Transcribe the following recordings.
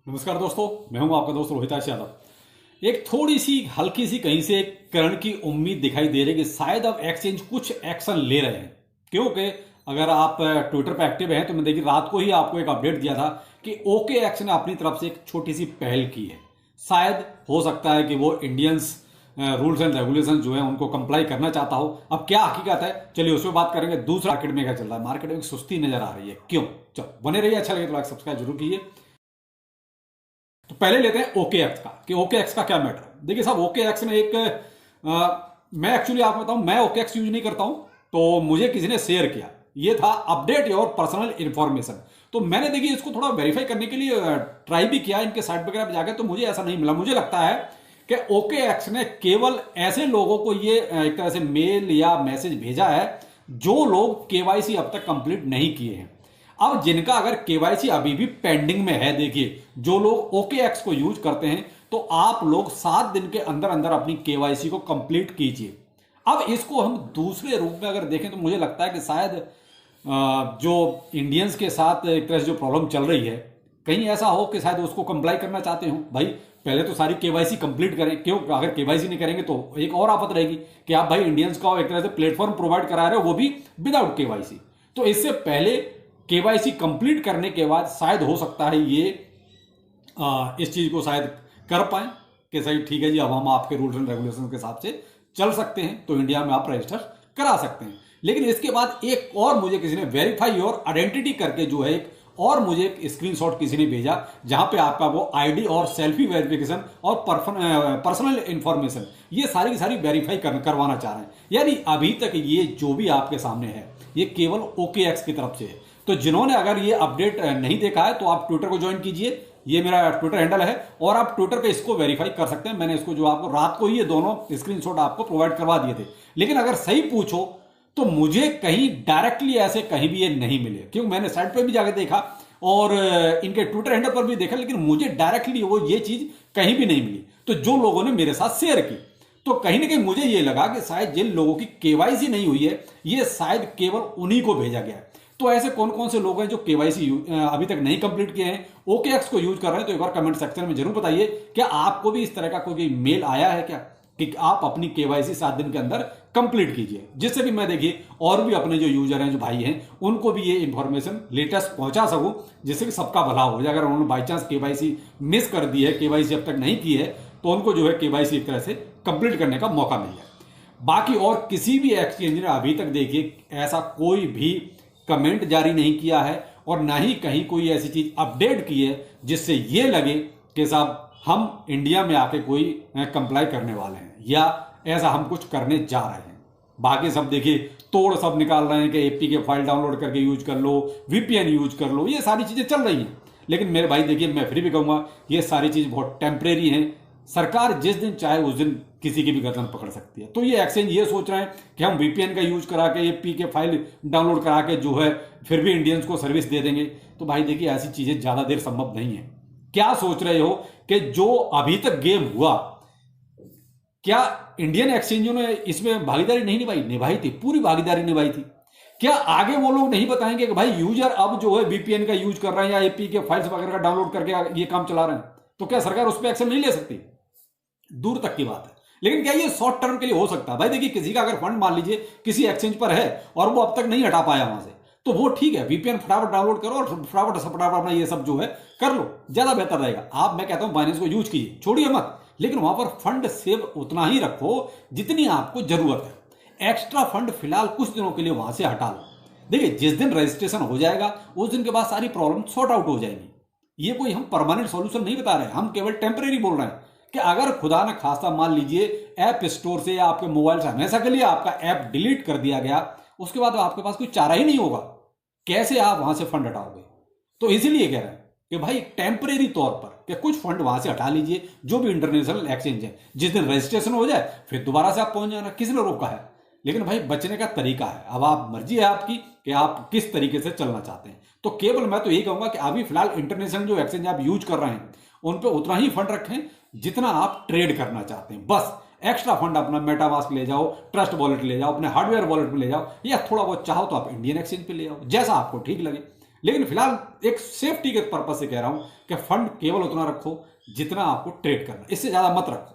नमस्कार दोस्तों, मैं हूं आपका दोस्त रोहिताश यादव। एक थोड़ी सी हल्की सी कहीं से एक करण की उम्मीद दिखाई दे रही है कि शायद अब एक्सचेंज कुछ एक्शन ले रहे हैं। क्योंकि अगर आप ट्विटर पर एक्टिव हैं तो मैं देखिए रात को ही आपको एक अपडेट दिया था कि ओके एक्स ने अपनी तरफ से एक छोटी सी पहल की है। शायद हो सकता है कि वो इंडियंस रूल्स एंड रेगुलेशन जो है उनको कंप्लाई करना चाहता हो। अब क्या हकीकत है, चलिए उसमें बात करेंगे। दूसरा, मार्केट में क्या चल रहा है? मार्केट में एक सुस्ती नजर आ रही है। क्यों? चलो बने रहिए, अच्छा लगे तो लाइक सब्सक्राइब जरूर कीजिए। तो पहले लेते हैं ओके एक्स का कि ओके एक्स का क्या मैटर है। देखिए साहब, ओके एक्स ने एक मैं एक्चुअली आपको बताऊं, मैं ओके एक्स यूज नहीं करता हूं, तो मुझे किसी ने शेयर किया। ये था अपडेट योर पर्सनल इंफॉर्मेशन। तो मैंने देखिए इसको थोड़ा वेरीफाई करने के लिए ट्राई भी किया इनके साइट वगैरह पर जाकर, तो मुझे ऐसा नहीं मिला। मुझे लगता है कि ओके एक्स ने केवल ऐसे लोगों को ये एक तरह से मेल या मैसेज भेजा है जो लोग केवाईसी अब तक कंप्लीट नहीं किए हैं। अब जिनका अगर केवाईसी अभी भी पेंडिंग में है, देखिए जो लोग ओके एक्स को यूज करते हैं तो आप लोग 7 दिन के अंदर अंदर अपनी केवाईसी को कंप्लीट कीजिए। अब इसको हम दूसरे रूप में अगर देखें तो मुझे लगता है कि शायद जो इंडियंस के साथ एक तरह से जो प्रॉब्लम चल रही है, कहीं ऐसा हो कि शायद उसको कंप्लाई करना चाहते हो। भाई पहले तो सारी केवाईसी कंप्लीट करें। क्यों? अगर केवाईसी नहीं करेंगे तो एक और आफत रहेगी कि आप भाई इंडियंस का एक तरह से प्लेटफॉर्म प्रोवाइड करा रहे हो, वो भी विदाउट केवाईसी। तो इससे पहले केवाईसी कंप्लीट करने के बाद शायद हो सकता है ये इस चीज को शायद कर पाए कि सही ठीक है जी, अब हम आपके रूल्स एंड रेगुलेशन के हिसाब से चल सकते हैं, तो इंडिया में आप रजिस्टर करा सकते हैं। लेकिन इसके बाद एक और मुझे किसी ने वेरीफाई और आइडेंटिटी करके जो है एक और मुझे एक स्क्रीनशॉट किसी ने भेजा, जहां पे आपका वो आईडी और सेल्फी वेरिफिकेशन और पर्सनल इंफॉर्मेशन ये सारी की सारी वेरीफाई करवाना चाह रहे हैं। यानी अभी तक ये जो भी आपके सामने है ये केवल ओके एक्स की तरफ से है। तो जिन्होंने अगर ये अपडेट नहीं देखा है तो आप ट्विटर को ज्वाइन कीजिए, ये मेरा ट्विटर हैंडल है और आप ट्विटर पे इसको वेरीफाई कर सकते हैं। मैंने इसको जो आपको रात को ही ये दोनों स्क्रीनशॉट आपको प्रोवाइड करवा दिए थे। लेकिन अगर सही पूछो तो मुझे कहीं डायरेक्टली ऐसे कहीं भी ये नहीं मिले, क्योंकि मैंने साइट पे भी जाकर देखा और इनके ट्विटर हैंडल पर भी देखा, लेकिन मुझे डायरेक्टली वो ये चीज कहीं भी नहीं मिली। तो जो लोगों ने मेरे साथ शेयर की, तो कहीं ना कहीं मुझे ये लगा कि शायद जिन लोगों की केवाईसी नहीं हुई है ये शायद केवल उन्हीं को भेजा गया है। तो ऐसे कौन कौन से लोग हैं जो केवाईसी अभी तक नहीं कंप्लीट किए हैं, ओके एक्स को यूज कर रहे हैं, तो एक बार कमेंट सेक्शन में जरूर बताइए क्या आपको भी इस तरह का कोई मेल आया है क्या कि आप अपनी केवाईसी 7 दिन के अंदर कंप्लीट कीजिए, जिससे भी मैं देखिए और भी अपने जो यूजर हैं, जो भाई हैं, उनको भी ये इंफॉर्मेशन लेटेस्ट पहुंचा सकूं, जिससे कि सबका भला हो जाए। अगर उन्होंने बाई चांस केवाईसी मिस कर दी है, केवाईसी अब तक नहीं की है, तो उनको जो है केवाईसी एक तरह से कंप्लीट करने का मौका मिल जाए। बाकी और किसी भी एक्सचेंज ने अभी तक देखिए ऐसा कोई भी कमेंट जारी नहीं किया है और ना ही कहीं कोई ऐसी चीज अपडेट की है जिससे ये लगे कि साहब हम इंडिया में आके कोई कंप्लाई करने वाले हैं या ऐसा हम कुछ करने जा रहे हैं। बाकी सब देखिए तोड़ सब निकाल रहे हैं कि एपी के फाइल डाउनलोड करके यूज कर लो, वीपीएन यूज कर लो, ये सारी चीजें चल रही हैं। लेकिन मेरे भाई देखिए, मैं फिर भी कहूंगा ये सारी चीज बहुत टेम्परेरी है। सरकार जिस दिन चाहे उस दिन किसी की भी गर्दन पकड़ सकती है। तो ये एक्सचेंज ये सोच रहे हैं कि हम वीपीएन का यूज करा के एपी के फाइल डाउनलोड करा के जो है फिर भी इंडियंस को सर्विस दे देंगे। तो भाई देखिए ऐसी चीजें ज्यादा देर संभव नहीं है। क्या सोच रहे हो कि जो अभी तक गेम हुआ, क्या इंडियन एक्सचेंजों ने इसमें भागीदारी नहीं निभाई? निभाई थी, पूरी भागीदारी निभाई थी। क्या आगे वो लोग नहीं बताएंगे कि भाई यूजर अब जो है वीपीएन का यूज कर रहे हैं या एपी के फाइल्स वगैरह का डाउनलोड करके ये काम चला रहे हैं, तो क्या सरकार उस पर एक्शन नहीं ले सकती? दूर तक की बात है। लेकिन क्या ये शॉर्ट टर्म के लिए हो सकता है? भाई देखिए किसी का अगर फंड मान लीजिए किसी एक्सचेंज पर है और वो अब तक नहीं हटा पाया वहां से, तो वो ठीक है, वीपीएन फटाफट डाउनलोड करो और फटाफट अपना ये सब जो है कर लो, ज्यादा बेहतर रहेगा। आप, मैं कहता हूं बाइनेंस को यूज कीजिए, छोड़िए मत, लेकिन वहां पर फंड सेव उतना ही रखो जितनी आपको जरूरत है। एक्स्ट्रा फंड फिलहाल कुछ दिनों के लिए वहां से हटा लो। देखिए जिस दिन रजिस्ट्रेशन हो जाएगा उस दिन के बाद सारी प्रॉब्लम सॉर्ट आउट हो जाएगी। ये कोई हम परमानेंट सॉल्यूशन नहीं बता रहे हैं, हम केवल टेम्परेरी बोल रहे हैं कि अगर खुदा न खास्ता मान लीजिए ऐप स्टोर से या आपके मोबाइल से हमेशा के लिए आपका ऐप डिलीट कर दिया गया, उसके बाद आपके पास कोई चारा ही नहीं होगा, कैसे आप वहां से फंड हटाओगे? तो इसीलिए कह रहे हैं कि भाई टेम्परेरी तौर पर कि कुछ फंड वहां से हटा लीजिए, जो भी इंटरनेशनल एक्सचेंज है, जिस दिन रजिस्ट्रेशन हो जाए फिर दोबारा से आप पहुंच जाना, किसी ने रोका है? लेकिन भाई बचने का तरीका है, अब आप मर्जी है आपकी कि आप किस तरीके से चलना चाहते हैं। तो केवल मैं तो यही कहूंगा कि अभी फिलहाल इंटरनेशनल जो एक्सचेंज आप यूज कर रहे हैं उन पर उतना ही फंड रखें जितना आप ट्रेड करना चाहते हैं। बस एक्स्ट्रा फंड अपना मेटामास्क ले जाओ, ट्रस्ट वॉलेट ले जाओ, अपने हार्डवेयर वॉलेट में ले जाओ, या थोड़ा बहुत चाहो तो आप इंडियन एक्सचेंज पे ले जाओ, जैसा आपको ठीक लगे। लेकिन फिलहाल एक सेफ्टी के पर्पज से कह रहा हूं कि फंड केवल उतना रखो जितना आपको ट्रेड करना, इससे ज्यादा मत रखो।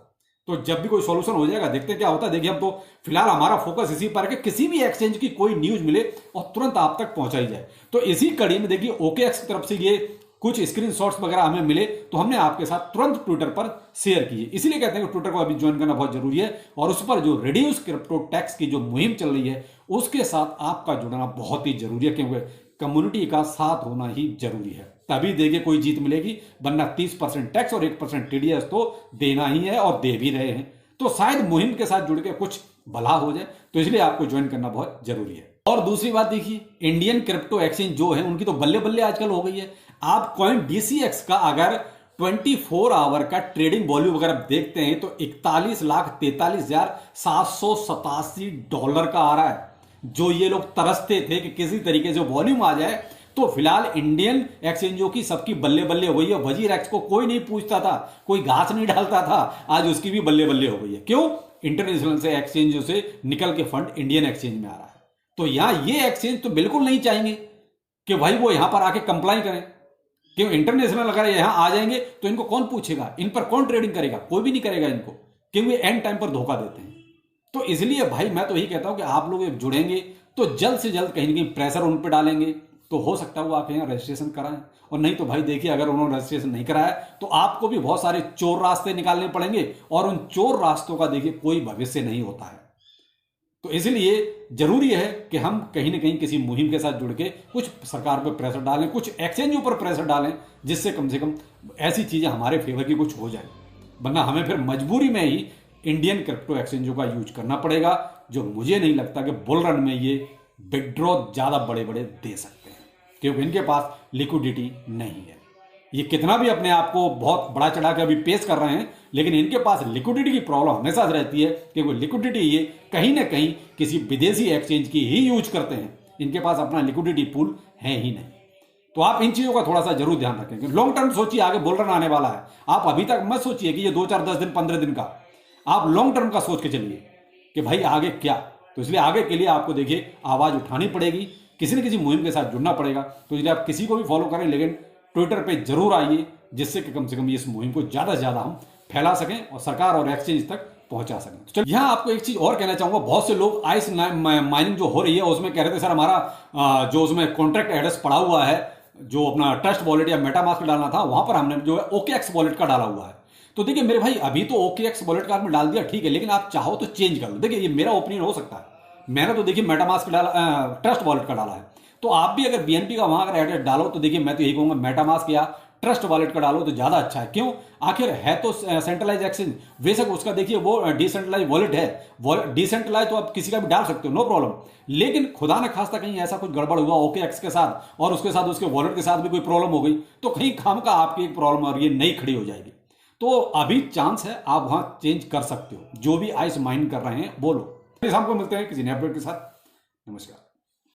तो जब भी कोई सॉल्यूशन हो जाएगा देखते हैं क्या होता है। देखिए, हम तो फिलहाल हमारा फोकस इसी पर है कि किसी भी एक्सचेंज की कोई न्यूज मिले और तुरंत आप तक पहुंचाई जाए। तो इसी कड़ी में देखिए OKX की तरफ से ये कुछ स्क्रीनशॉट्स वगैरह हमें मिले तो हमने आपके साथ तुरंत ट्विटर पर शेयर किए। इसीलिए कहते हैं कि ट्विटर को अभी ज्वाइन करना बहुत जरूरी है और उस पर जो रिड्यूस क्रिप्टो टैक्स की जो मुहिम चल रही है उसके साथ आपका जुड़ना बहुत ही जरूरी है, क्योंकि कम्युनिटी का साथ होना ही जरूरी है। तभी देखिए कोई जीत मिलेगी, वरना 30% टैक्स और 1% TDS तो देना ही है और दे भी रहे हैं। तो शायद मुहिम के साथ जुड़ के कुछ भला हो जाए, तो इसलिए आपको ज्वाइन करना बहुत जरूरी है। और दूसरी बात देखिए, इंडियन क्रिप्टो एक्सचेंज जो है उनकी तो बल्ले बल्ले आजकल हो गई है। आप कॉइन DCX का अगर 24 आवर का ट्रेडिंग वॉल्यूम अगर देखते हैं तो $41,43,787 का आ रहा है। जो ये लोग तरसते थे कि किसी तरीके से वॉल्यूम आ जाए, तो फिलहाल इंडियन एक्सचेंजों की सबकी बल्ले बल्ले हो गई है। वजीर एक्स को कोई नहीं पूछता था, कोई घास नहीं डालता था, आज उसकी भी बल्ले बल्ले हो गई है। क्यों? इंटरनेशनल से एक्सचेंजों से निकल के फंड इंडियन एक्सचेंज में आ रहा है। तो यहां ये एक्सचेंज तो बिल्कुल नहीं चाहेंगे कि भाई वो यहां पर आके कंप्लाई करें। क्यों? इंटरनेशनल अगर यहां आ जाएंगे तो इनको कौन पूछेगा, इन पर कौन ट्रेडिंग करेगा? कोई भी नहीं करेगा इनको, क्योंकि एंड टाइम पर धोखा देते हैं। तो इसलिए भाई मैं तो यही कहता हूं कि आप लोग जुड़ेंगे तो जल्द से जल्द कहीं ना कहीं प्रेशर उन पर डालेंगे, तो हो सकता है वो आपके यहाँ रजिस्ट्रेशन कराएं। और नहीं तो भाई देखिए, अगर उन्होंने रजिस्ट्रेशन नहीं कराया तो आपको भी बहुत सारे चोर रास्ते निकालने पड़ेंगे और उन चोर रास्तों का देखिए कोई भविष्य नहीं होता है। तो इसलिए जरूरी है कि हम कहीं ना कहीं किसी मुहिम के साथ जुड़ के कुछ सरकार पर प्रेशर डालें, कुछ एक्सचेंजों पर प्रेशर डालें, जिससे कम से कम ऐसी चीजें हमारे फेवर की कुछ हो जाए। वरना हमें फिर मजबूरी में ही इंडियन क्रिप्टो एक्सचेंजों का यूज करना पड़ेगा, जो मुझे नहीं लगता कि बुल रन में ये विड्रॉ ज्यादा बड़े बड़े दे सकते हैं, क्योंकि इनके पास लिक्विडिटी नहीं है। ये कितना भी अपने आप को बहुत बड़ा चढ़ा के अभी पेश कर रहे हैं, लेकिन इनके पास लिक्विडिटी की प्रॉब्लम हमेशा से रहती है, क्योंकि लिक्विडिटी ये कहीं ना कहीं किसी विदेशी एक्सचेंज की ही यूज करते हैं। इनके पास अपना लिक्विडिटी पूल है ही नहीं। तो आप इन चीजों का थोड़ा सा जरूर ध्यान रखें। लॉन्ग टर्म सोचिए, आगे बुल रन आने वाला है। आप अभी तक मत सोचिए कि ये 2 4 10 दिन 15 दिन का, आप लॉन्ग टर्म का सोच के चलिए कि भाई आगे क्या। तो इसलिए आगे के लिए आपको देखिए आवाज उठानी पड़ेगी, किसी न किसी मुहिम के साथ जुड़ना पड़ेगा। तो इसलिए आप किसी को भी फॉलो करें, लेकिन ट्विटर पे जरूर आइए, जिससे कि कम से कम इस मुहिम को ज्यादा से ज्यादा हम फैला सकें और सरकार और एक्सचेंज तक पहुंचा सकें। तो चलिए, यहां आपको एक चीज और कहना चाहूंगा। बहुत से लोग आइस माइनिंग जो हो रही है उसमें कह रहे थे सर हमारा जो उसमें कॉन्ट्रैक्ट एड्रेस पड़ा हुआ है, जो अपना ट्रस्ट वॉलेट या मेटामास्क डालना था, वहां पर हमने जो है OKX वॉलेट का डाला हुआ है। तो देखिए मेरे भाई, अभी तो OKX वॉलेट का आपने डाल दिया, ठीक है, लेकिन आप चाहो तो चेंज कर लो। देखिए ये मेरा ओपिनियन हो सकता है, मैंने तो देखिए मेटामास्क डाला, ट्रस्ट वॉलेट का डाला है। तो आप भी अगर BNB का वहां अगर एड्रेस डालो तो देखिए मैं तो यही कहूंगा मेटामास्क या ट्रस्ट वॉलेट का डालो तो ज्यादा अच्छा है। क्यों? आखिर है तो सेंट्रलाइज एक्सचेंज, बेशक उसका देखिए वो डिसेंट्रलाइज वॉलेट है। डिसेंट्रलाइज तो आप किसी का भी डाल सकते हो, नो प्रॉब्लम। लेकिन खुदा न खास्ता कहीं ऐसा कुछ गड़बड़ हुआ OKX के साथ और उसके साथ उसके वॉलेट के साथ भी कोई प्रॉब्लम हो गई, तो कहीं खाम का आपकी एक प्रॉब्लम और ये नई खड़ी हो जाएगी। तो अभी चांस है, आप वहां चेंज कर सकते हो। जो भी आइस माइन कर रहे हैं बोलो। शाम को मिलते हैं किसी नए अपडेट के साथ। नमस्कार।